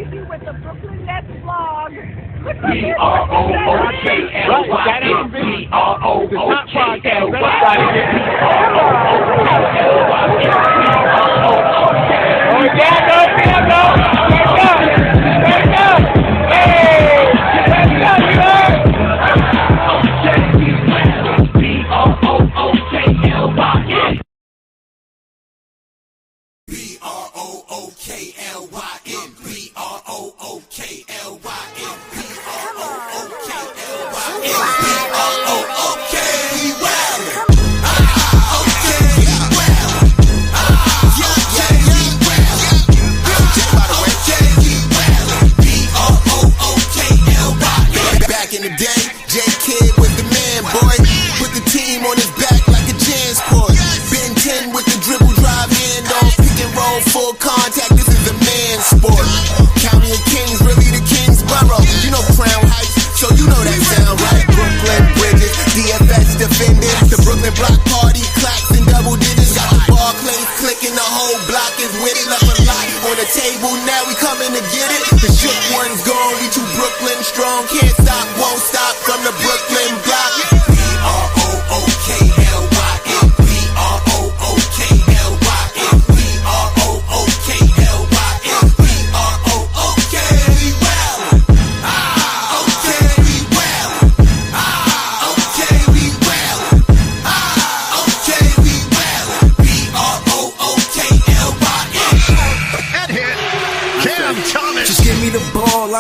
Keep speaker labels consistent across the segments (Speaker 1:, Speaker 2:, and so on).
Speaker 1: Breezy with the Brooklyn Nets vlog.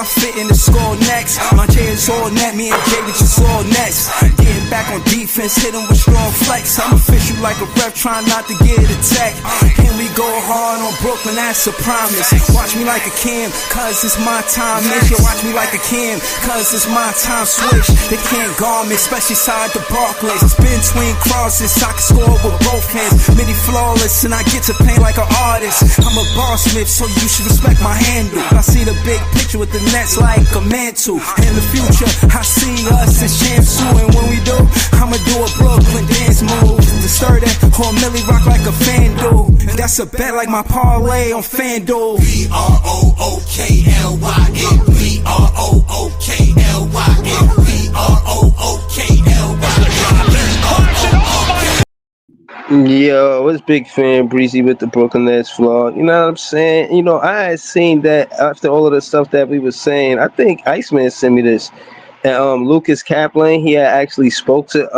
Speaker 2: I'm fitting the score next. My J is all net, me and Jay we just all next. Getting back on defense, hit him with strong flex. I'm official like a ref, trying not to get attacked. And we go hard on Brooklyn, that's a promise. Watch me like a Cam, cause it's my time. Miss you, watch me like a Cam, cause it's my time. Switch, they can't guard me, especially side the Barclays. Spin between crosses, I can score with both hands. Midi flawless, and I get to paint like an artist. I'm a boss smith, so you should respect my handle. I see the big picture with the Nets like a mantle. In the future, I see us as champs too. And when we do, I'ma do a Brooklyn dance move. To stir that whole Millie rock like a fan do. That's a bet like my parlay on FanDuel.
Speaker 3: BROOKLYN, BROOKLYN, BROOKLYN.
Speaker 4: Yo, I was big fan Breezy with the Brooklyn Nets vlog. You know what I'm saying? You know, I had seen that after all of the stuff that we were saying. I think Iceman sent me this. And Lucas Kaplan, he had actually spoke to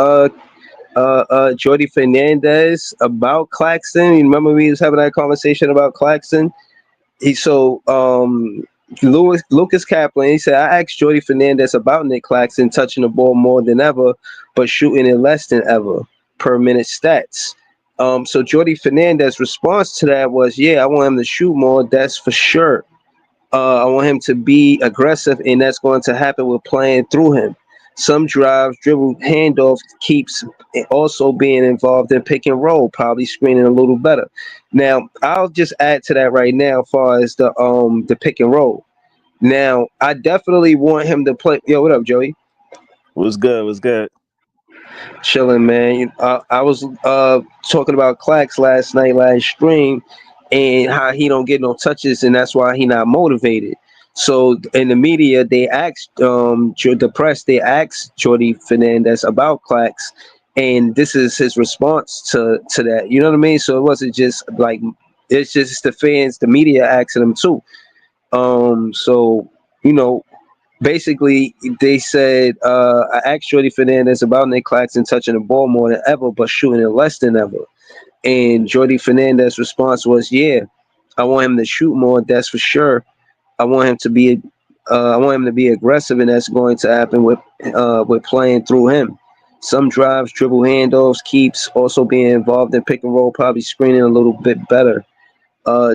Speaker 4: Jordi Fernandez about Claxton. You remember we was having that conversation about Claxton? Lucas Kaplan, he said, I asked Jordi Fernandez about Nick Claxton touching the ball more than ever, but shooting it less than ever per minute stats. So Jordi Fernandez's response to that was, yeah, I want him to shoot more, that's for sure. I want him to be aggressive, and that's going to happen with playing through him. Some drives, dribble, handoff keeps also being involved in pick and roll, probably screening a little better. Now, I'll just add to that right now as far as the pick and roll. Now, I definitely want him to play. Yo, what up, Joey?
Speaker 5: What's good? What's good?
Speaker 4: Chilling, man. I was talking about Clax last stream, and how he don't get no touches, and that's why he not motivated. So in the media, they asked the press, they asked Jordi Fernandez about Clax, and this is his response to that. You know what I mean? So it wasn't just like, it's just the fans, the media asking him too. So, you know, basically they said, I asked Jordi Fernandez about Nick Claxton touching the ball more than ever, but shooting it less than ever. And Jordi Fernandez's response was, yeah, I want him to shoot more, that's for sure. I want him to be aggressive, and that's going to happen with playing through him. Some drives, dribble, handoffs, keeps also being involved in pick and roll, probably screening a little bit better.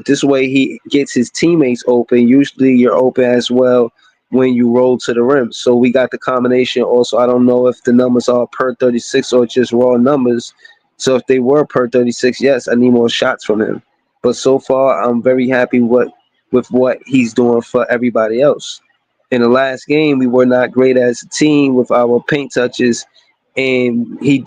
Speaker 4: This way he gets his teammates open. Usually you're open as well when you roll to the rim. So we got the combination also. I don't know if the numbers are per 36 or just raw numbers. So if they were per 36, yes, I need more shots from him. But so far, I'm very happy with what he's doing for everybody else. In the last game, we were not great as a team with our paint touches, and he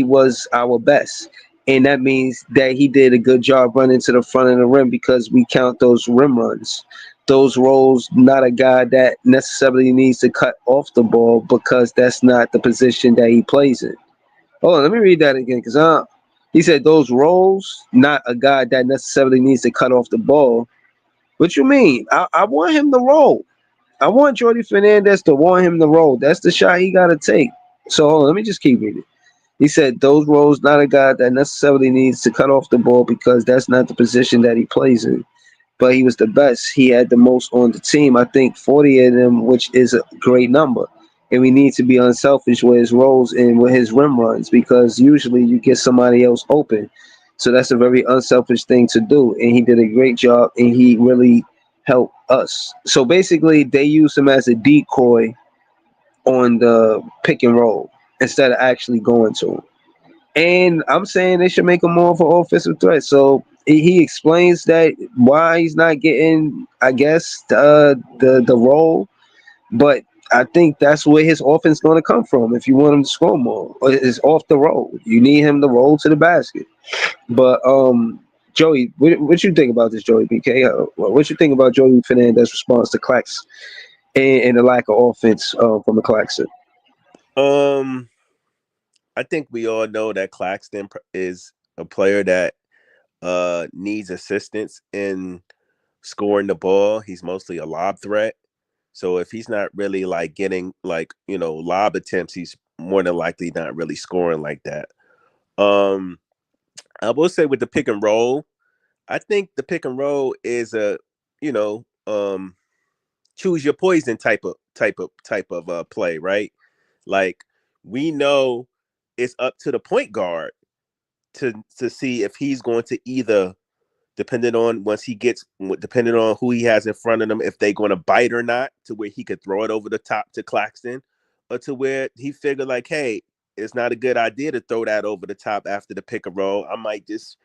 Speaker 4: was our best. and that means that he did a good job running to the front of the rim because we count those rim runs. Those rolls, not a guy that necessarily needs to cut off the ball because that's not the position that he plays in. Hold on, let me read that again because he said those rolls, not a guy that necessarily needs to cut off the ball. What you mean? I want him to roll. I want Jordi Fernandez to want him to roll. That's the shot he got to take. So hold on, let me just keep reading. He said those rolls, not a guy that necessarily needs to cut off the ball because that's not the position that he plays in. But he was the best. He had the most on the team. I think 40 of them, which is a great number. And we need to be unselfish with his rolls and with his rim runs because usually you get somebody else open. So that's a very unselfish thing to do. And he did a great job and he really helped us. So basically, they used him as a decoy on the pick and roll instead of actually going to him. And I'm saying they should make him more of an offensive threat. So he explains that why he's not getting, I guess, the role. But I think that's where his offense is going to come from. If you want him to score more, it's off the roll. You need him to roll to the basket. But Joey, what you think about this, Joey BK? What you think about Joey Fernandez's response to Clax and the lack of offense from the Claxton?
Speaker 5: I think we all know that Claxton is a player that needs assistance in scoring the ball. He's mostly a lob threat. So if he's not really like getting like, lob attempts, he's more than likely not really scoring like that. I will say with the pick and roll, I think the pick and roll is a, you know, choose your poison type of play, right? Like we know it's up to the point guard to see if he's going to either, depending on who he has in front of him, if they're going to bite or not, to where he could throw it over the top to Claxton, or to where he figured like, hey, it's not a good idea to throw that over the top after the pick and roll. I might just,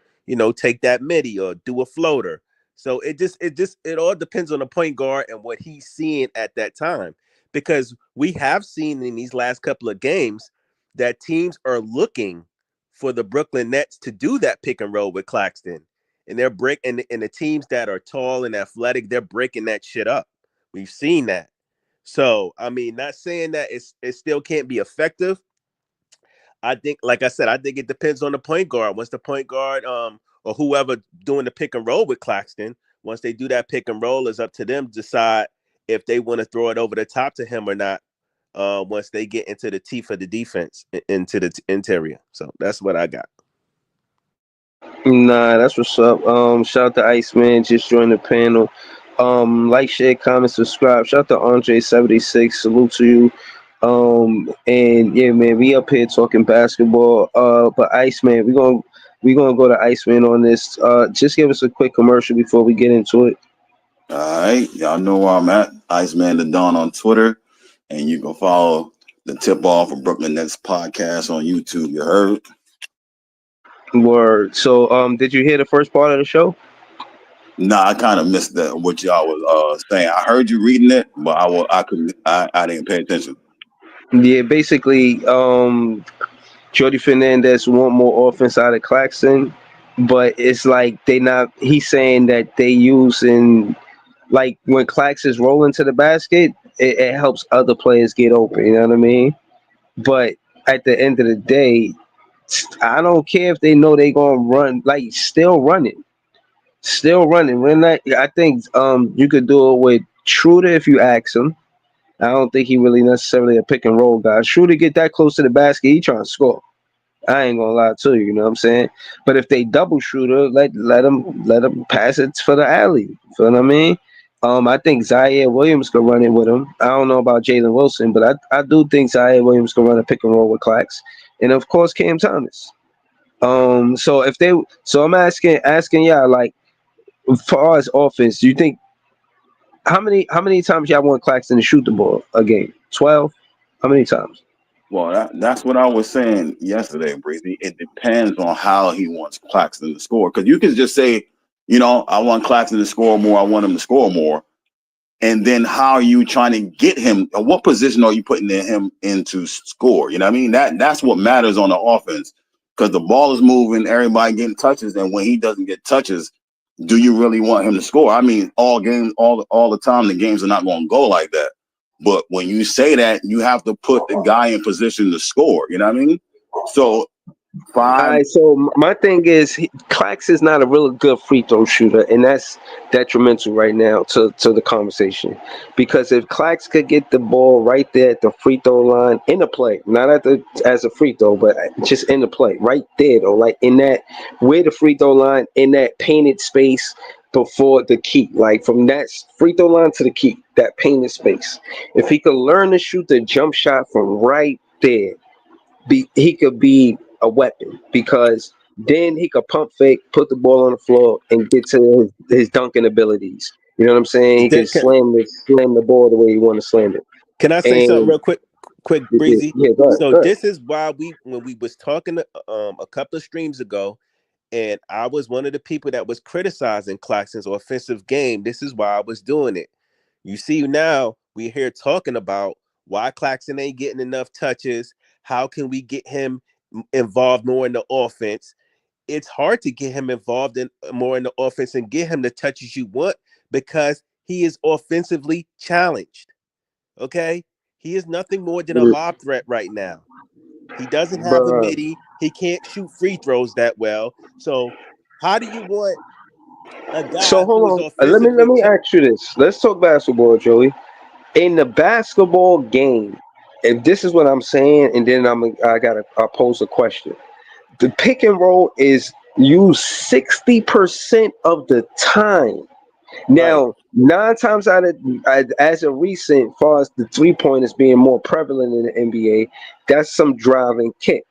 Speaker 5: take that midi or do a floater. So it all depends on the point guard and what he's seeing at that time. Because we have seen in these last couple of games that teams are looking for the Brooklyn Nets to do that pick and roll with Claxton. And they're breaking, and the teams that are tall and athletic, they're breaking that shit up. We've seen that. So, I mean, not saying that it still can't be effective. I think, like I said, I think it depends on the point guard. Once the point guard, or whoever doing the pick and roll with Claxton, once they do that pick and roll, it's up to them to decide if they want to throw it over the top to him or not. Once they get into the teeth of the defense, into the interior. So that's what I got.
Speaker 4: Nah, that's what's up. Shout out to Iceman, just joined the panel. Like, share, comment, subscribe. Shout out to Andre76. Salute to you. And yeah, man, we up here talking basketball. But Iceman, we gonna go to Iceman on this. Just give us a quick commercial before we get into it.
Speaker 3: All right, y'all know where I'm at. Iceman the Don on Twitter, and you can follow the Tip Off of Brooklyn Nets podcast on YouTube. You heard?
Speaker 4: Word. So, did you hear the first part of the show?
Speaker 3: Nah, I kind of missed that what y'all was saying. I heard you reading it, but I didn't pay attention.
Speaker 4: Yeah, basically, Jordi Fernandez want more offense out of Claxton, but it's like he's saying that they using, like, when Clax is rolling to the basket, it helps other players get open, you know what I mean? But at the end of the day, I don't care if they know they gonna run, like, still running. When I think you could do it with Schroeder if you ask him. I don't think he really necessarily a pick and roll guy. Schroeder get that close to the basket, he trying to score. I ain't gonna lie to you, you know what I'm saying? But if they double Schroeder, let him pass it for the alley. You feel what I mean? I think Zaire Williams could run it with him. I don't know about Jalen Wilson, but I do think Zaire Williams can run a pick and roll with Clax. And of course Cam Thomas. So I'm asking y'all, like, far as offense, do you think how many times y'all want Claxton to shoot the ball a game? 12? How many times?
Speaker 3: Well, that's what I was saying yesterday, Breezy. It depends on how he wants Claxton to score. Because you can just say, I want Claxton to score more. I want him to score more. And then how are you trying to get him? Or what position are you putting him in to score? You know what I mean? That's what matters on the offense. because the ball is moving, everybody getting touches, and when he doesn't get touches, do you really want him to score? I mean, all the time, the games are not going to go like that. But when you say that, you have to put the guy in position to score. You know what I mean? So
Speaker 4: All right, so my thing is, Clax is not a really good free throw shooter, and that's detrimental right now to the conversation. Because if Clax could get the ball right there at the free throw line in the play, not at the as a free throw, but just in the play, right there, though, like in that where the free throw line in that painted space before the key, like from that free throw line to the key, that painted space. If he could learn to shoot the jump shot from right there, he could be a weapon because then he could pump fake, put the ball on the floor, and get to his dunking abilities. You know what I'm saying? He can slam the ball the way he want to slam it.
Speaker 5: Can I say something
Speaker 4: And
Speaker 5: real quick,
Speaker 4: yeah,
Speaker 5: Breezy?
Speaker 4: yeah, go ahead,
Speaker 5: So
Speaker 4: go ahead.
Speaker 5: this is why when we was talking a couple of streams ago, and I was one of the people that was criticizing Claxton's offensive game. This is why I was doing it. You see, now we're here talking about why Claxton ain't getting enough touches. How can we get him involved more in the offense? It's hard to get him involved in more in the offense and get him the touches you want because he is offensively challenged. Okay, he is nothing more than a lob threat right now. He doesn't have a
Speaker 4: But
Speaker 5: midi. He can't shoot free throws that well. So, how do you want a
Speaker 4: so
Speaker 5: guy who is
Speaker 4: hold on, let
Speaker 5: offensively
Speaker 4: me ask you this. Let's talk basketball, Joey. In the basketball game, if this is what I'm saying, and then I gotta pose a question. The pick and roll is used 60% of the time.
Speaker 5: right,
Speaker 4: Now, 9 times out of as a recent, far as the 3 point is being more prevalent in the NBA, that's some driving kick.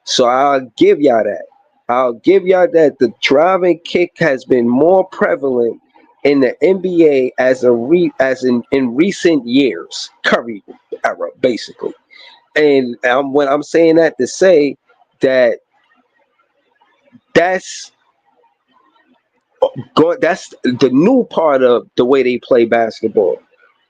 Speaker 4: So I'll give y'all that. I'll give y'all that the driving kick has been more prevalent in the NBA as in recent years, Curry era, basically. And when I'm saying that to say that that's that's the new part of the way they play basketball.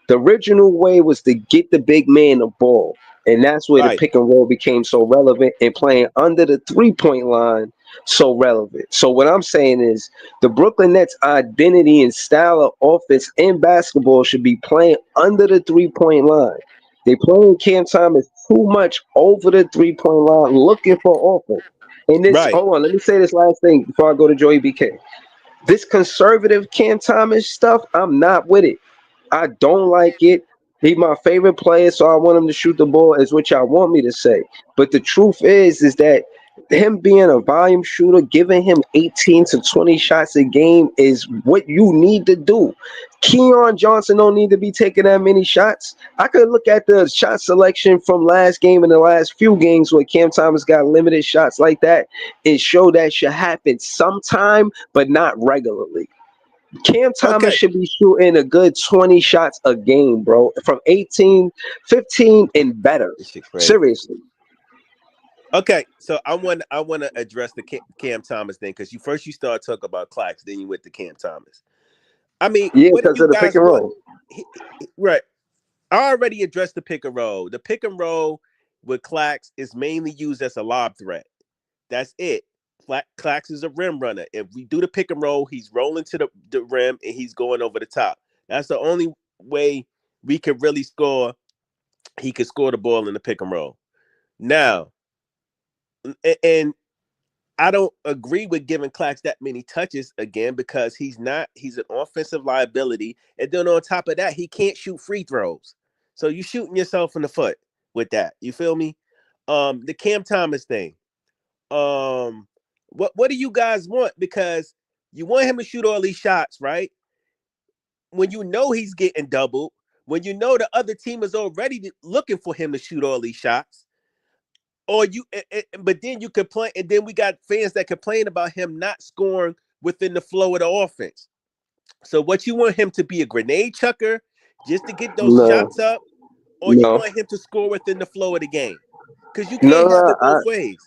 Speaker 4: The original way was to get the big man the ball, and that's where the
Speaker 5: right.
Speaker 4: pick and roll became so relevant and playing under the 3 point line so relevant. So what I'm saying is the Brooklyn Nets identity and style of offense in basketball should be playing under the 3 point line. They playing Cam Thomas too much over the 3 point line looking for offense. And this,
Speaker 5: Right.
Speaker 4: hold on, let me say this last thing before I go to Joey BK. This conservative Cam Thomas stuff, I'm not with it. I don't like it. He's my favorite player, so I want him to shoot the ball, is what y'all want me to say. But the truth is that him being a volume shooter, giving him 18 to 20 shots a game is what you need to do. Keon Johnson don't need to be taking that many shots. I could look at the shot selection from last game and the last few games where Cam Thomas got limited shots like that and show that should happen sometime, but not regularly. Cam Thomas
Speaker 5: Okay.
Speaker 4: should be shooting a good 20 shots a game, bro, from 18, 15 and better.
Speaker 5: This shit crazy.
Speaker 4: Seriously.
Speaker 5: Okay, so I want to address the Cam Thomas thing because you start talking about Clax, then you went to Cam Thomas. I mean,
Speaker 4: Yeah,
Speaker 5: what do
Speaker 4: because
Speaker 5: you
Speaker 4: of the pick
Speaker 5: guys
Speaker 4: and
Speaker 5: want?
Speaker 4: roll.
Speaker 5: Right. I already addressed the pick and roll. The pick and roll with Clax is mainly used as a lob threat. That's it. Clax is a rim runner. If we do the pick and roll, he's rolling to the rim and he's going over the top. That's the only way we could really score. He could score the ball in the pick and roll. Now, and I don't agree with giving Clax that many touches again because he's an offensive liability. And then on top of that, he can't shoot free throws. So you're shooting yourself in the foot with that. You feel me? The Cam Thomas thing. What do you guys want? Because you want him to shoot all these shots, right? When you know he's getting doubled, when you know the other team is already looking for him to shoot all these shots, or but then you complain, and then we got fans that complain about him not scoring within the flow of the offense. So what you want him to be a grenade chucker just to get those
Speaker 4: No,
Speaker 5: shots up, or you
Speaker 4: no,
Speaker 5: want him to score within the flow of the game? Because you
Speaker 4: no,
Speaker 5: can't have
Speaker 4: no.
Speaker 5: it both ways.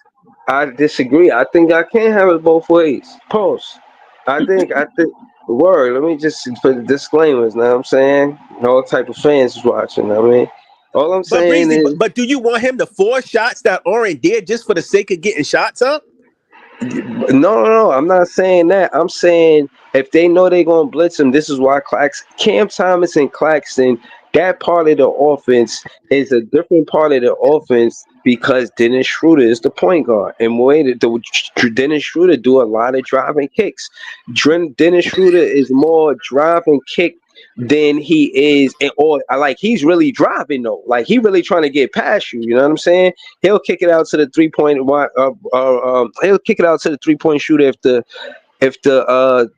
Speaker 4: I disagree. I think I can have it both ways. Pause. I think word. Let me just put the disclaimers. Now I'm saying all type of fans is watching. I mean, all I'm
Speaker 5: But
Speaker 4: saying
Speaker 5: Breezy,
Speaker 4: is
Speaker 5: but do you want him to force shots that aren't there just for the sake of getting shots up?
Speaker 4: No. I'm not saying that. I'm saying if they know they're gonna blitz him, this is why Cam Thomas and Claxton, that part of the offense is a different part of the offense because Dennis Schroeder is the point guard, and Dennis Schroeder do a lot of driving kicks. Dennis Schroeder is more drive and kick than he is, or like he's really driving though. Like he really trying to get past you. You know what I'm saying? He'll kick it out to the 3 point. He'll kick it out to the 3 point shooter if the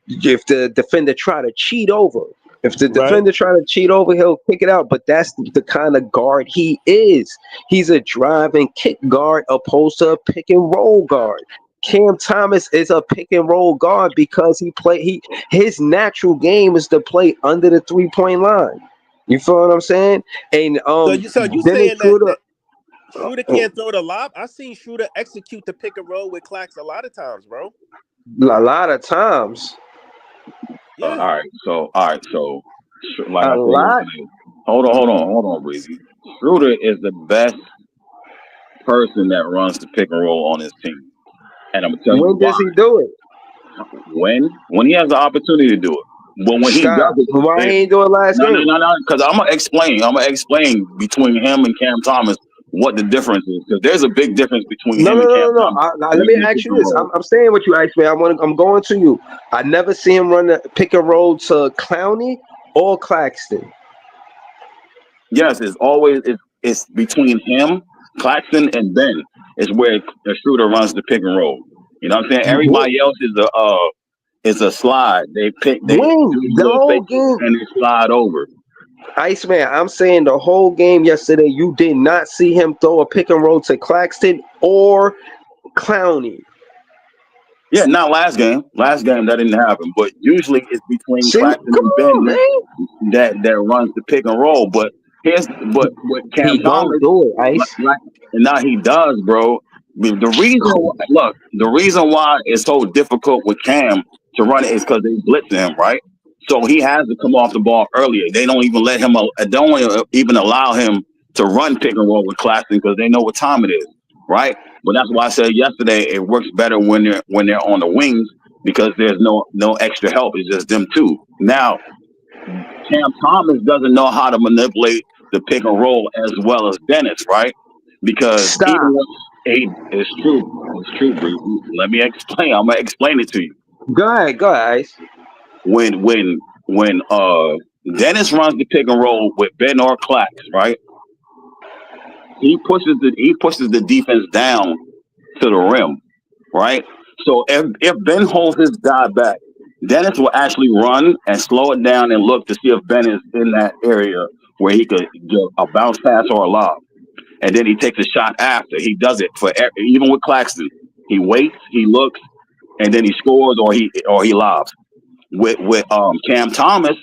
Speaker 4: defender try to cheat over. If the
Speaker 5: Right.
Speaker 4: defender try to cheat over, he'll kick it out. But that's the kind of guard he is. He's a drive and kick guard opposed to a pick and roll guard. Cam Thomas is a pick and roll guard because his natural game is to play under the 3 point line. You feel what I'm saying? And
Speaker 5: So you
Speaker 4: Dennis
Speaker 5: saying that
Speaker 4: Schroeder,
Speaker 5: Shooter can't throw the lob? I've seen Shooter execute the pick and roll with Clax a lot of times, bro.
Speaker 4: a lot of times,
Speaker 5: Yeah.
Speaker 3: All right. So, like
Speaker 4: a
Speaker 3: I said
Speaker 4: lot.
Speaker 3: yesterday, hold on, Breezy. Schroeder is the best person that runs the pick and roll on his team, and I'm gonna tell you
Speaker 4: When
Speaker 3: why.
Speaker 4: does he do it?
Speaker 3: When he has the opportunity to do it, but when he does
Speaker 4: Stop.
Speaker 3: it,
Speaker 4: Why he ain't do it last game?
Speaker 3: no, because I'm gonna explain. I'm gonna explain between him and Cam Thomas what the difference is, because there's a big difference between
Speaker 4: No,
Speaker 3: him
Speaker 4: no,
Speaker 3: and
Speaker 4: no,
Speaker 3: Cam
Speaker 4: no, no.
Speaker 3: Thomas
Speaker 4: Let me
Speaker 3: running the pick
Speaker 4: ask you
Speaker 3: and
Speaker 4: this.
Speaker 3: roll.
Speaker 4: I'm saying what you asked me. I'm going to you. I never see him run the pick and roll to Clowney or Claxton.
Speaker 3: Yes, it's between him, Claxton, and Ben. Is where the shooter runs the pick and roll. You know what I'm saying?
Speaker 4: When
Speaker 3: Everybody else is a slide. They do
Speaker 4: the
Speaker 3: little
Speaker 4: whole
Speaker 3: fake
Speaker 4: game,
Speaker 3: and they slide over.
Speaker 4: Iceman. I'm saying the whole game yesterday. You did not see him throw a pick and roll to Claxton or Clowney.
Speaker 3: Yeah, not last game. Last game that didn't happen. But usually it's between
Speaker 4: See,
Speaker 3: Claxton
Speaker 4: come
Speaker 3: and
Speaker 4: on,
Speaker 3: Ben
Speaker 4: man.
Speaker 3: that runs the pick and roll. But with Cam
Speaker 4: He don't
Speaker 3: Thomas,
Speaker 4: do it, Ice.
Speaker 3: and now he does, bro. The reason why it's so difficult with Cam to run it is because they blitz him, right? So he has to come off the ball earlier. They don't even let him. They don't even allow him to run pick and roll with Claxton because they know what time it is, right? But that's why I said yesterday it works better when they're on the wings because there's no extra help. It's just them two. Now Cam Thomas doesn't know how to manipulate the pick and roll as well as Dennis, right? Because even
Speaker 4: Stop.
Speaker 3: when it's true, Breezy. Let me explain. I'm gonna explain it to you.
Speaker 4: Go ahead, Ice.
Speaker 3: When Dennis runs the pick and roll with Ben or Clax, right? He pushes the defense down to the rim, right? So if Ben holds his guy back, Dennis will actually run and slow it down and look to see if Ben is in that area where he could get a bounce pass or a lob. And then he takes a shot after. He does it for even with Claxton. He waits, he looks, and then he scores or he lobs. With Cam Thomas,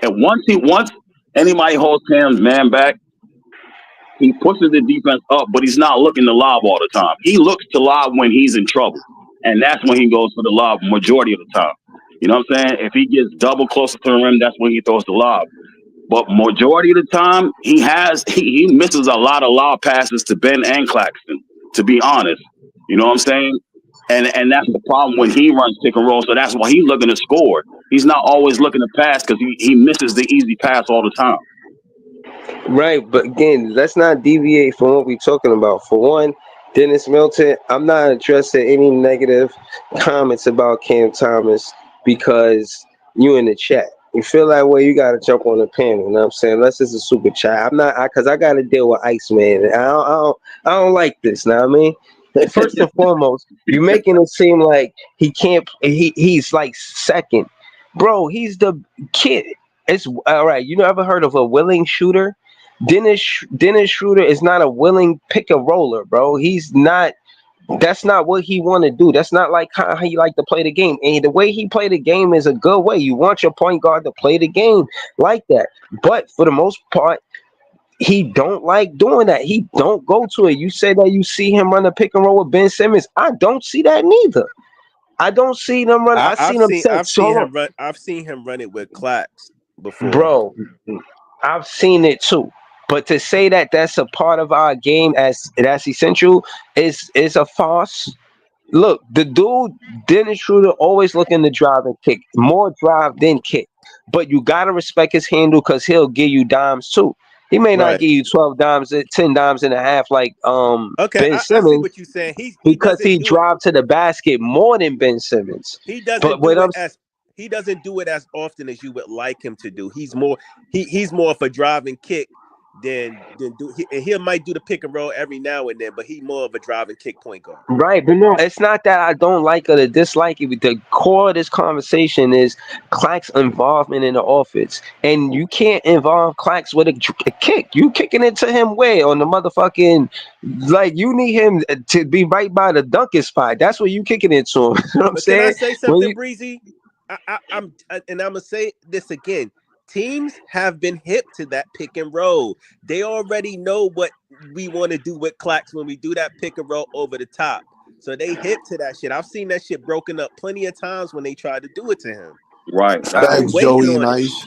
Speaker 3: once anybody holds Cam's man back, he pushes the defense up, but he's not looking to lob all the time. He looks to lob when he's in trouble. And that's when he goes for the lob majority of the time. You know what I'm saying? If he gets double closer to the rim, that's when he throws the lob. But majority of the time, he misses a lot of lob passes to Ben and Claxton, to be honest. You know what I'm saying? And that's the problem when he runs pick and roll. So that's why he's looking to score. He's not always looking to pass because he misses the easy pass all the time.
Speaker 4: Right, but again, let's not deviate from what we're talking about. For one, Dennis Milton, I'm not addressing any negative comments about Cam Thomas because you in the chat. You feel that way, you gotta jump on the panel. You know what I'm saying? Unless it's a super chat. I'm not, because I gotta deal with Iceman. I don't like this. Know what I mean? First and foremost, you making it seem like he can't. He's like second, bro. He's the kid. It's all right. You ever heard of a willing shooter? Dennis Schroeder is not a willing pick and roller, bro. He's not. That's not what he want to do. That's not like how he like to play the game. And the way he play the game is a good way. You want your point guard to play the game like that. But for the most part, he don't like doing that. He don't go to it. You say that you see him run a pick and roll with Ben Simmons. I don't see that neither. I don't see them run. I
Speaker 5: I've
Speaker 4: seen them
Speaker 5: seen
Speaker 4: set
Speaker 5: I've seen
Speaker 4: solo,
Speaker 5: him run. I've seen him run it with Clax before.
Speaker 4: bro. I've seen it too. But to say that that's a part of our game as that's essential is a farce. Look, the dude, Dennis Schroeder, always looking to drive and kick. More drive than kick. But you gotta respect his handle because he'll give you dimes too. He may not
Speaker 5: Right.
Speaker 4: give you 12 dimes, 10 dimes and a half like
Speaker 5: Okay,
Speaker 4: Ben
Speaker 5: I see
Speaker 4: Simmons
Speaker 5: what you're saying. He
Speaker 4: because
Speaker 5: doesn't
Speaker 4: he
Speaker 5: do it.
Speaker 4: drive to the basket more than Ben Simmons.
Speaker 5: He
Speaker 4: But
Speaker 5: doesn't
Speaker 4: what
Speaker 5: do
Speaker 4: I'm
Speaker 5: it as he doesn't do it as often as you would like him to do. He's more of a drive and kick than do he, and he might do the pick and roll every now and then, but he more of a drive and kick point guard.
Speaker 4: Right, but no, it's not that I don't like it or dislike it. The core of this conversation is Clack's involvement in the offense, and you can't involve Clax with a kick. You kicking it to him way on the motherfucking like you need him to be right by the dunking spot. That's what you kicking it to him. You know what I'm
Speaker 5: But can I
Speaker 4: saying?
Speaker 5: say
Speaker 4: When
Speaker 5: something,
Speaker 4: you
Speaker 5: Breezy? And I'm gonna say this again. Teams have been hip to that pick and roll. They already know what we want to do with Clax when we do that pick and roll over the top. So they hip to that shit. I've seen that shit broken up plenty of times when they tried to do it to him.
Speaker 3: Right.
Speaker 5: I've
Speaker 3: That's the
Speaker 5: been
Speaker 6: Facts,
Speaker 5: waiting
Speaker 6: Joey,
Speaker 5: on it.
Speaker 6: nice.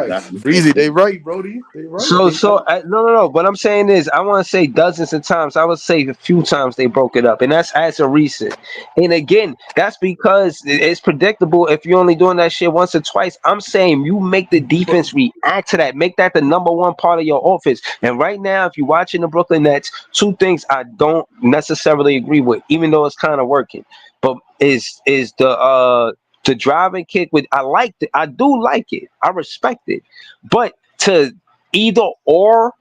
Speaker 3: that's
Speaker 6: Facts.
Speaker 3: the
Speaker 6: Breezy, they right, Brody. They right.
Speaker 4: So, no. What I'm saying is, I want to say dozens of times. I would say a few times they broke it up, and that's as a recent. And again, that's because it's predictable. If you're only doing that shit once or twice, I'm saying you make the
Speaker 6: But
Speaker 4: defense react to that. Make that the number one part of your offense. And right now, if you're watching the Brooklyn Nets, two things I don't necessarily agree with, even though it's kind of working. But is the drive and kick with I like it. I do like it. I respect it. But to either or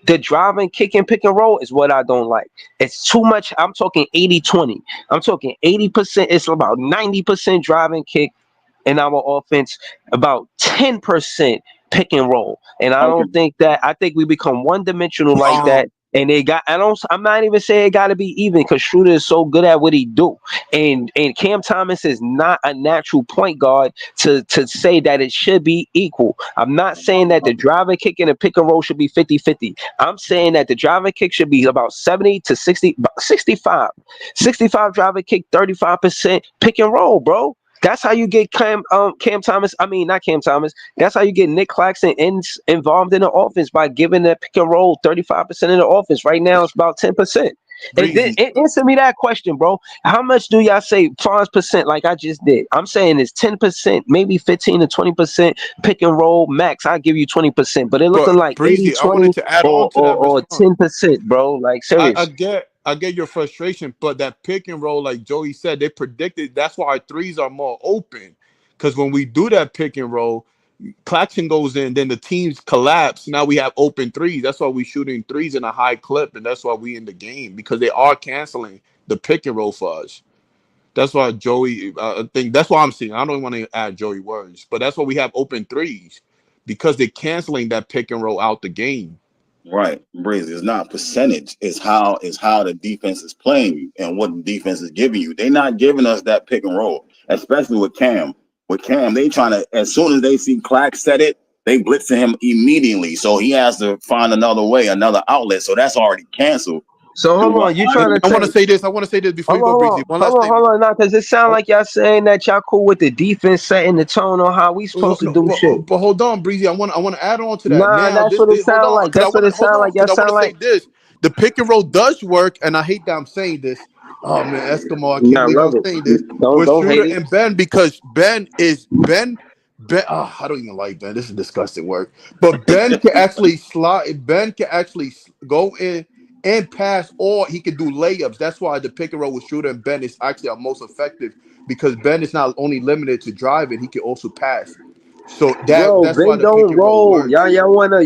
Speaker 4: the driving, kick, and pick and roll is what I don't like. It's too much. I'm talking 80-20. I'm talking 80%. It's about 90% driving, kick in our offense, about 10% pick and roll. And I
Speaker 3: okay.
Speaker 4: don't think that, I think we become one dimensional like
Speaker 6: um,
Speaker 4: that. And I'm not even saying it got to be even because Schroeder is so good at what he do. And Cam Thomas is not a natural point guard to say that it should be equal. I'm not saying that the driving kick and the pick and roll should be 50-50. I'm saying that the driving kick should be about 70 to 60, 65. 65 driving kick, 35% pick and roll, bro. That's how you get Cam Thomas. I mean, not Cam Thomas. That's how you get Nick Claxton involved in the offense by giving that pick and roll 35% of the offense. Right now, it's about 10%. And then
Speaker 6: Breezy.
Speaker 4: answer me that question, bro. How much do y'all say 5% like I just did? I'm saying it's 10%, maybe 15 to 20% pick and roll max. I'll give you 20%, but it
Speaker 6: But
Speaker 4: looking like 80
Speaker 6: Breezy, I
Speaker 4: 20
Speaker 6: wanted to add on
Speaker 4: or,
Speaker 6: to that
Speaker 4: or
Speaker 6: response.
Speaker 4: 10%, bro. Like,
Speaker 6: I
Speaker 4: serious.
Speaker 6: get your frustration, but that pick and roll, like Joey said, they predicted that's why our threes are more open. Because when we do that pick and roll, Claxton goes in, then the teams collapse. Now we have open threes. That's why we shooting threes in a high clip, and that's why we in the game because they are canceling the pick and roll for us. That's why Joey. I think that's why I'm seeing. I don't want to add Joey words, but that's why we have open threes because they're canceling that pick and roll out the game.
Speaker 3: Right, Breezy. It's not percentage. It's how the defense is playing you and what the defense is giving you. They're not giving us that pick and roll, especially with Cam. With Cam, they trying to as soon as they see Clack set it, they blitz to him immediately. So he has to find another way, another outlet. So that's already canceled.
Speaker 4: So
Speaker 3: And
Speaker 4: hold
Speaker 3: what
Speaker 4: on, you
Speaker 3: I
Speaker 6: And
Speaker 4: trying to
Speaker 6: I want
Speaker 4: say?
Speaker 6: to say this. I want to say this before you go, Breezy. One last thing.
Speaker 4: Hold on, now, because it sounds like y'all saying that y'all cool with the defense setting the tone on how we
Speaker 6: No,
Speaker 4: supposed to
Speaker 6: no,
Speaker 4: do shit.
Speaker 6: but hold on, Breezy. I want to add on to that.
Speaker 4: Nah,
Speaker 6: Now,
Speaker 4: that's what it
Speaker 6: hold
Speaker 4: sound
Speaker 6: on,
Speaker 4: like.
Speaker 6: because I
Speaker 4: That's what
Speaker 6: want to
Speaker 4: it
Speaker 6: hold
Speaker 4: sound
Speaker 6: on,
Speaker 4: like. Y'all
Speaker 6: because I want
Speaker 4: sound
Speaker 6: to say
Speaker 4: like.
Speaker 6: this. The pick and roll does work, and I hate that I'm saying this. Oh man, Eskimo, I can't
Speaker 4: Nah,
Speaker 6: believe I'm
Speaker 4: love it.
Speaker 6: saying this
Speaker 4: Don't
Speaker 6: with
Speaker 4: don't hate
Speaker 6: Shooter
Speaker 4: it.
Speaker 6: and Ben because Ben. Oh, I don't even like Ben. This is disgusting work. But Ben can actually slide. Ben can actually go in and pass, or he can do layups. That's why the pick and roll with Shooter and Ben is actually our most effective because Ben is not only limited to driving; he can also pass. So
Speaker 4: Bro,
Speaker 6: that's why
Speaker 4: Ben
Speaker 6: the pick
Speaker 4: don't
Speaker 6: and roll
Speaker 4: roll.
Speaker 6: works.
Speaker 4: Y'all wanna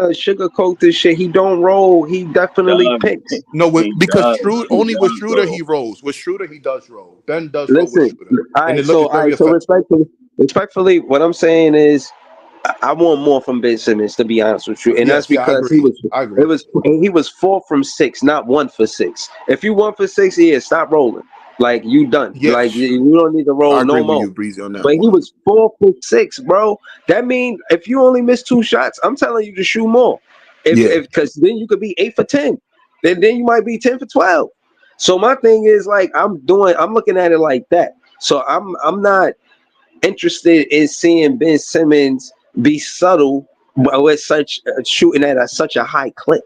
Speaker 4: sugarcoat this shit. He don't roll. He definitely
Speaker 3: does.
Speaker 4: picks.
Speaker 6: No,
Speaker 3: He
Speaker 6: because
Speaker 3: does.
Speaker 6: Schroeder
Speaker 3: He
Speaker 6: only with
Speaker 3: does
Speaker 6: Schroeder he
Speaker 3: though.
Speaker 6: rolls. With Schroeder he does roll. Ben does roll with
Speaker 4: Listen,
Speaker 6: Schroeder,
Speaker 4: all
Speaker 6: and
Speaker 4: right.
Speaker 6: it's very
Speaker 4: So
Speaker 6: effective.
Speaker 4: respectfully, what I'm saying is I want more from Ben Simmons to be honest with you, and that's
Speaker 6: Yes, yeah, I
Speaker 4: because
Speaker 6: agree. I agree.
Speaker 4: he was 4 from 6, not 1 for 6. If you 1 for 6, yeah, stop rolling. Like you done. Like
Speaker 6: Yes,
Speaker 4: you don't need to roll
Speaker 6: I agree
Speaker 4: no
Speaker 6: with
Speaker 4: more.
Speaker 6: you, Breezy, on that
Speaker 4: But he
Speaker 6: one.
Speaker 4: was 4 for 6, bro. That means if you only miss 2 shots, I'm telling you to shoot more.
Speaker 6: Yeah,
Speaker 4: If because then you could be 8 for 10. Then you might be 10 for 12. So my thing is like I'm looking at it like that. So I'm not interested in seeing Ben Simmons be subtle with such shooting at such a high clip.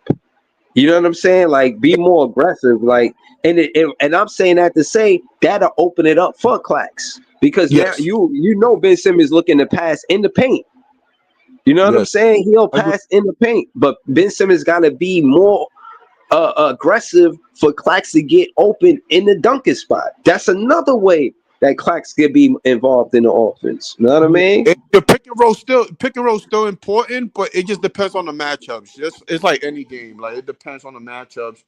Speaker 4: You know what I'm saying? Like, be more aggressive. Like, and I'm saying that to say that'll open it up for Clax because now
Speaker 6: Yes.
Speaker 4: you know Ben Simmons looking to pass in the paint. You know what I'm
Speaker 6: Yes.
Speaker 4: saying? He'll
Speaker 6: Agree.
Speaker 4: pass in the paint, but Ben Simmons got to be more aggressive for Clax to get open in the dunking spot. That's another way that Clax could be involved in the offense. You know what I mean?
Speaker 6: The pick and roll still important, but it just depends on the matchups. It's like any game. Like it depends on the matchups.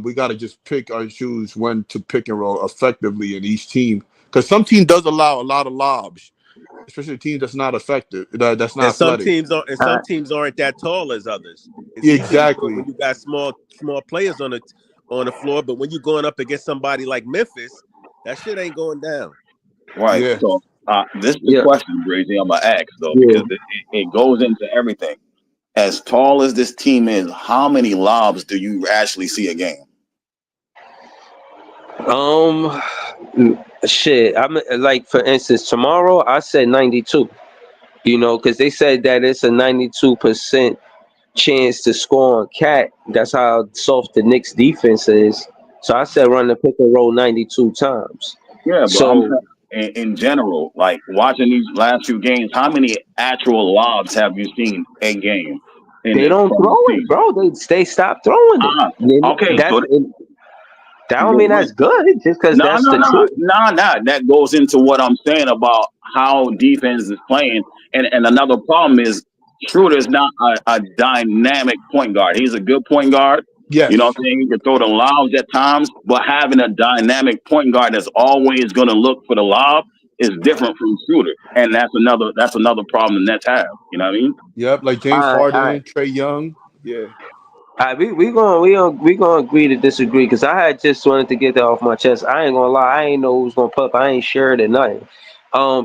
Speaker 6: We got to just pick or choose when to pick and roll effectively in each team because some team does allow a lot of lobs, especially a team that's not effective, that's not
Speaker 5: And some
Speaker 6: athletic.
Speaker 5: teams are, and
Speaker 4: Uh,
Speaker 5: some teams aren't that tall as others. It's
Speaker 6: Yeah,
Speaker 5: easy to do it when
Speaker 6: exactly.
Speaker 5: you got small players on the floor, but when you're going up against somebody like Memphis, that shit ain't going down.
Speaker 3: Right.
Speaker 6: Yeah.
Speaker 3: So this is the
Speaker 4: yeah,
Speaker 3: question, Brazy, I'm gonna ask though,
Speaker 4: yeah.
Speaker 3: because it goes into everything. As tall as this team is, how many lobs do you actually see a game?
Speaker 4: Um, shit. I'm like, for instance, tomorrow I said 92. You know, because they said that it's a 92% chance to score on Cat. That's how soft the Knicks defense is. So I said run the pick and roll 92 times.
Speaker 3: Yeah, but I'm
Speaker 4: So
Speaker 3: saying in general, like watching these last few games, how many actual lobs have you seen a game in
Speaker 4: they
Speaker 3: this
Speaker 4: don't
Speaker 3: from
Speaker 4: throw
Speaker 3: this
Speaker 4: it,
Speaker 3: team?
Speaker 4: bro. They stop throwing it.
Speaker 3: Ah, okay,
Speaker 4: That's
Speaker 3: so
Speaker 4: that don't mean that's good just because
Speaker 3: no,
Speaker 4: that's
Speaker 3: no,
Speaker 4: the
Speaker 3: no,
Speaker 4: truth.
Speaker 3: no, no. That goes into what I'm saying about how defense is playing. And another problem is Schroeder's not a dynamic point guard. He's a good point guard. You know what
Speaker 6: Yes.
Speaker 3: I'm saying? He can throw the lobs at times, but having a dynamic point guard that's always going to look for the lob is different from Schroeder. And that's another problem the Nets have. You know what I mean?
Speaker 6: Yep. Like James
Speaker 4: I
Speaker 6: Harden, Trey Young. Yeah.
Speaker 4: We gonna agree to disagree because I had just wanted to get that off my chest. I ain't gonna lie, I ain't know who's gonna put up. I ain't shared or nothing.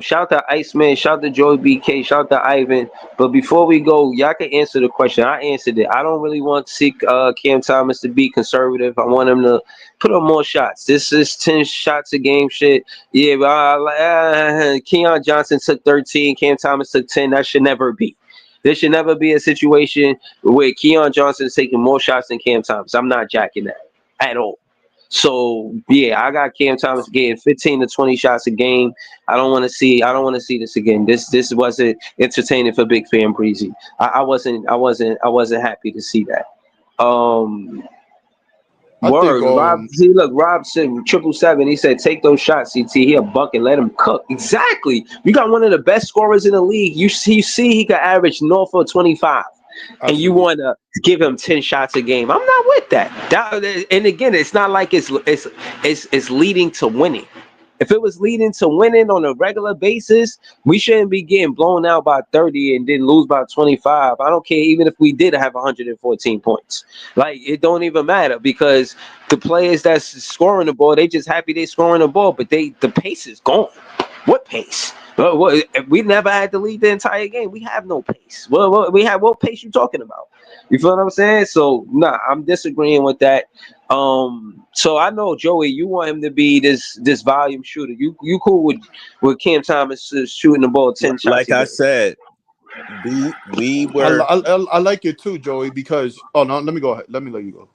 Speaker 4: Shout to Iceman, shout to Joey BK, shout to Ivan. But before we go, y'all can answer the question. I answered it. I don't really want to see Cam Thomas to be conservative. I want him to put up more shots. This is 10 shots a game shit. Yeah, but Keon Johnson took 13, Cam Thomas took 10. That should never be. There should never be a situation where Keon Johnson is taking more shots than Cam Thomas. I'm not jacking that at all. So yeah, I got Cam Thomas getting 15 to 20 shots a game. I don't want to see this again. This wasn't entertaining for Big Fan Breezy. I wasn't happy to see that.
Speaker 6: I think
Speaker 4: Word, Rob. See, look, Rob said 777. He said, "Take those shots, CT. He a bucket. Let him cook." Exactly. You got one of the best scorers in the league. You see, he could average north of 25, and you
Speaker 6: absolutely.
Speaker 4: want to give him 10 shots a game. I'm not with that. And again, it's not like it's leading to winning. If it was leading to winning on a regular basis, we shouldn't be getting blown out by 30 and then lose by 25. I don't care even if we did have 114 points. Like, it don't even matter because the players that's scoring the ball, they just happy they scoring the ball, but the pace is gone. What pace? We never had to lead the entire game. We have no pace. What pace you talking about? You feel what I'm saying? So nah, I'm disagreeing with that. So I know Joey, you want him to be this volume shooter. You cool with Cam Thomas shooting the ball 10 shots
Speaker 5: Like
Speaker 4: a
Speaker 5: I
Speaker 4: game.
Speaker 5: said, we
Speaker 6: I,
Speaker 5: were.
Speaker 6: I like it too, Joey, because oh no, let me go ahead. Let me let you go.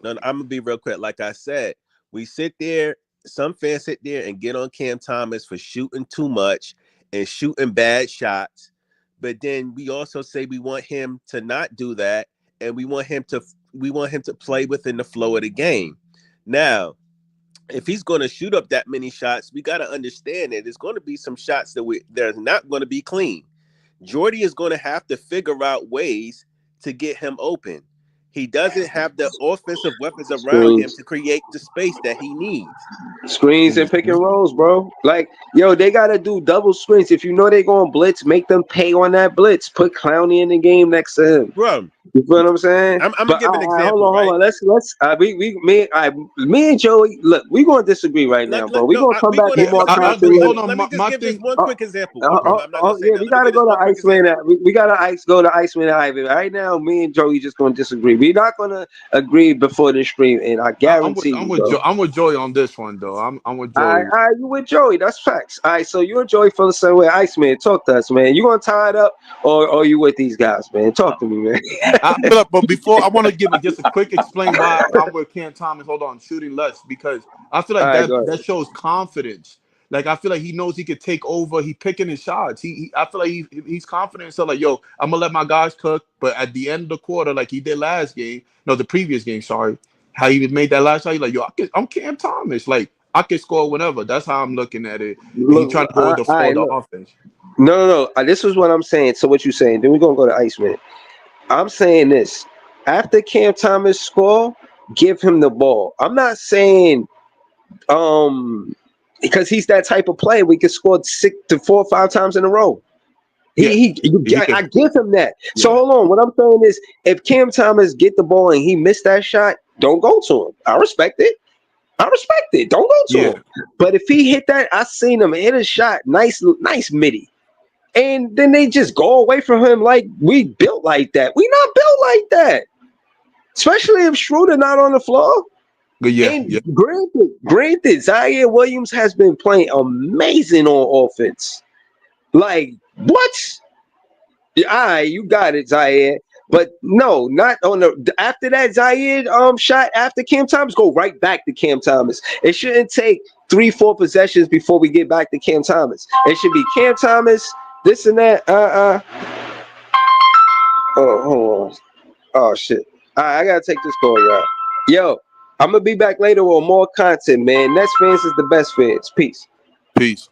Speaker 5: No, I'm gonna be real quick. Like I said, we sit there. Some fans sit there and get on Cam Thomas for shooting too much and shooting bad shots. But then we also say we want him to not do that, and we want him to play within the flow of the game. Now, if he's going to shoot up that many shots, we got to understand that there's going to be some shots that are not going to be clean. Jordy is going to have to figure out ways to get him open. He doesn't have the offensive weapons around him
Speaker 4: Screens.
Speaker 5: to create the space that he needs.
Speaker 4: Screens and pick and rolls, bro. Like, yo, they gotta do double screens. If you know they're going blitz, make them pay on that blitz. Put Clowney in the game next to him.
Speaker 5: Bro,
Speaker 4: You feel what I'm saying?
Speaker 5: I'm gonna
Speaker 4: But
Speaker 5: give an
Speaker 4: hold
Speaker 5: example,
Speaker 4: on,
Speaker 5: right?
Speaker 4: Let's me and Joey, look, we gonna disagree right now, bro. We
Speaker 5: No,
Speaker 4: gonna come
Speaker 5: we're
Speaker 4: back
Speaker 5: gonna.
Speaker 4: with more
Speaker 6: I
Speaker 5: Let me
Speaker 6: agree.
Speaker 5: let
Speaker 4: content.
Speaker 5: me
Speaker 6: Hold on.
Speaker 5: let me just
Speaker 6: My
Speaker 5: give this
Speaker 6: thing.
Speaker 5: one quick example. I promise. I'm not gonna say
Speaker 4: Yeah,
Speaker 5: that.
Speaker 4: we
Speaker 5: Let me
Speaker 4: gotta
Speaker 5: give this
Speaker 4: go to
Speaker 5: one quick
Speaker 4: Iceman.
Speaker 5: example.
Speaker 4: We gotta go to Iceman and Ivan. Right now, me and Joey just gonna disagree. We're not gonna agree before the stream, and I guarantee you, bro.
Speaker 6: I'm with Joey on this one though. I'm with
Speaker 4: All right,
Speaker 6: Joey.
Speaker 4: you with Joey? That's facts. All right, so you and Joey feel the same way. Iceman, talk to us, man. You gonna tie it up, or you with these guys, man? Talk to me, man.
Speaker 6: I feel like, but before I want to give it just a quick explain why I'm with Cam Thomas. Hold on, shooting less because I feel
Speaker 4: All
Speaker 6: like
Speaker 4: right, go ahead.
Speaker 6: that shows confidence. Like I feel like he knows he could take over. He picking his shots. I feel like he's confident. So like, yo, I'm gonna let my guys cook. But at the end of the quarter, like he did last game, no, the previous game, sorry, how he made that last shot. He's like, yo, I'm Cam Thomas. Like I can score whenever. That's how I'm looking at it. And he trying
Speaker 4: Look,
Speaker 6: to go with the
Speaker 4: all
Speaker 6: flow
Speaker 4: right,
Speaker 6: of the
Speaker 4: look.
Speaker 6: offense.
Speaker 4: No. This is what I'm saying. So what you saying? Then we're gonna go to Iceman. I'm saying this. After Cam Thomas score, give him the ball. I'm not saying because he's that type of player. We could score 6 to 4 or 5 times in a row.
Speaker 6: Yeah, he
Speaker 4: I
Speaker 6: can.
Speaker 4: give him that. So
Speaker 6: Yeah,
Speaker 4: hold on. What I'm saying is, if Cam Thomas get the ball and he missed that shot, don't go to him. I respect it. Don't go to
Speaker 6: yeah,
Speaker 4: him. But if he hit that, I seen him hit a shot, nice midi, and then they just go away from him like we built like that. We not built like that. Especially if Schroeder not on the floor.
Speaker 6: but yeah,
Speaker 4: And
Speaker 6: yeah.
Speaker 4: granted, Zaire Williams has been playing amazing on offense. Like what? All right, you got it, Zaire. But no, not on the after that Zaire shot after Cam Thomas, go right back to Cam Thomas. It shouldn't take 3-4 possessions before we get back to Cam Thomas. It should be Cam Thomas, this and that. Oh, hold on. Oh shit. All right, I gotta take this call, y'all. Yo, I'm gonna be back later with more content, man. Nets fans is the best fans. Peace.
Speaker 6: Peace.